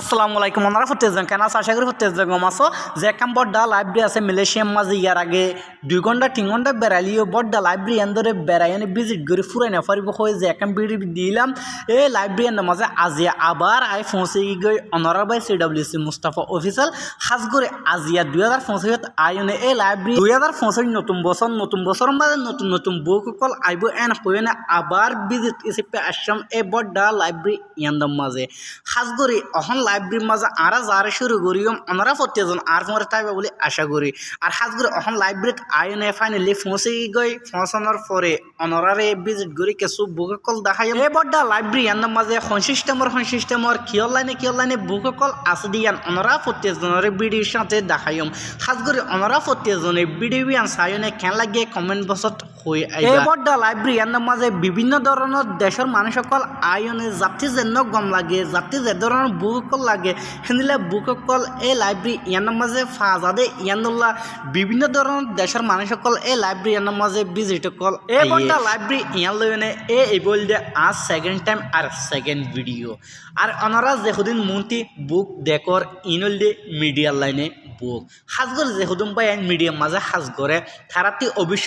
আসসালামু আলাইকুম ওনারা ফতেজন কেন আশা করি ফতেজন গমাসো যে কাম বড় লাইব্রেরি আছে মালয়েশিয়ার মাঝে ইয়ার আগে 2 ঘন্টা 3 ঘন্টা বেড়ালিও বড় লাইব্রেরি এন্দরে বেড়াইনি ভিজিট করে ফুরাই না পারিব হয় যে কাম ভিডিও দিলাম এই লাইব্রেরি এর মাঝে আজিয়া আবার আই পৌঁছে গই অনারার বাই সিডব্লিউসি মুস্তাফা অফিসিয়াল হাজগরে আজিয়া 2025 আইনে এই লাইব্রেরি 2025 নতুন বছর মাঝে নতুন বুক কল আইব এন হইনা আবার ভিজিট হিসেবে আসম এই বড় লাইব্রেরি ইয়ান্দম মাঝে হাজগরে অহন লাইব্রেরির মাঝে আরা যারা শুরু করিম ওনারা প্রত্যেকজন আর পরে তাইবা বলে আশা করি আর হাজ করে অহন লাইব্রেরি আইনে ফাইনালি পৌঁছে গই পৌঁছানোর পরে ওনারারে ভিজিট করি কিছু বুক কল দেখাই এই বড় লাইব্রেরি এর মাঝে সিস্টেমর কিয়র লাইনে বুক কল আছে দিয়ান ওনারা প্রত্যেকজনের ভিডিওর সাথে দেখাইম হাজ করে ওনারা প্রত্যেকজনে ভিডিও বিয়ান সাইনে কেন লাগে কমেন্ট বক্সত হই এই বড় লাইব্রেরি এর মাঝে বিভিন্ন ধরনের দেশের মানুষ সকল আইনে জাতি যেন গম লাগে জাতি যে ধরনের বুক কল লাগে হেনিলে বুক কল এই লাইব্রেরি ইয়ার মাঝে ফাজাদে ইয়ানুল্লাহ বিভিন্ন ধরনের দেশের মানুষ সকল এই লাইব্রেরি ইয়ার মাঝে ভিজিট কল এই বড় লাইব্রেরি ইয়ান লইনে এই বল দে আজ সেকেন্ড টাইম আর সেকেন্ড ভিডিও আর ওনারা যেদিন মন্ত্রী বুক দেখর ইনল দে মিডিয়া লাইনে বুক হাজগর যেহুদুম পাই মিডিয়াম মাঝে হাজ করে তারাতি অবশ্য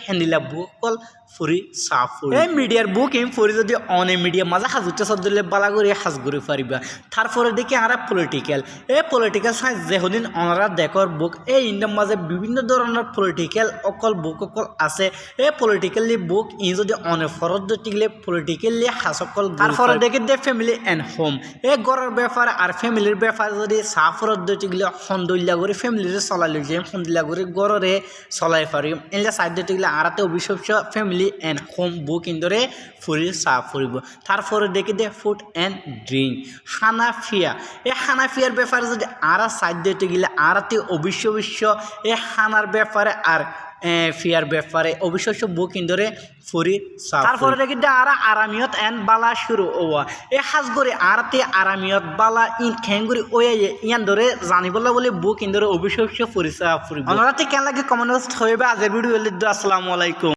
হেনিলা বুক কল ফুরি সাফুরি এই মিডিয়ার বুক এম ফুরি যদি অনে মিডিয়া মাঝে হাজুতে সদলে বালা করে হাজ করে পারিবা তারপরে দেখি আর পলিটিক্যাল সাইন্স যেদিন ওনারা দেখর বুক এই ইন্ডিয়ার মাঝে বিভিন্ন ধরনের পলিটিক্যাল বুক আছে এই পলিটিক্যালি বুক ই যদি অনে ফরত দিলে পলিটিক্যালি হাসকল তারপরে দেখি দে ফ্যামিলি এন্ড হোম এই ঘরের ব্যাপারে আর ফ্যামিলির ব্যাপারে যদি সাফরত দিলে সন্দল্যা করে ফ্যামিলির চলাই লৈ যাই সন্দল্যা করে ঘরে চলাই পারিম এনে সাইড দিলে আরাতে অবিশ্বাস্য ফ্যামিলি এন্ড হোম বুক ইন্দরে ফুরি সাফ ফুরিব তারপরে দেখি দে ফুড এন্ড ড্রিঙ্ক হানাফিয়া এই হানাফিয়ার ব্যাপারে যদি আরা সাইড দিতে গেলে আরাতে অবিশ্বাস্য এই হানার ব্যাপারে আর ফিয়ার ব্যাপারে অবিশ্বাস্য বুক ইন্দরে ফুরি সাফ তারপরে দেখি দে আরা আরামিয়ত এন্ড বালা শুরু ওয়া এই হাজ করে আরাতে আরামিয়ত বালা ইন খেঙ্গুরি ওয়ে ইয়ান ধরে জানিবলা বলে বুক ইন্দরে অবিশ্বাস্য ফুরি সাফ ফুরিব অনরাতে কেন লাগে কমেন্ট হইবে আজের ভিডিও আসসালামু আলাইকুম।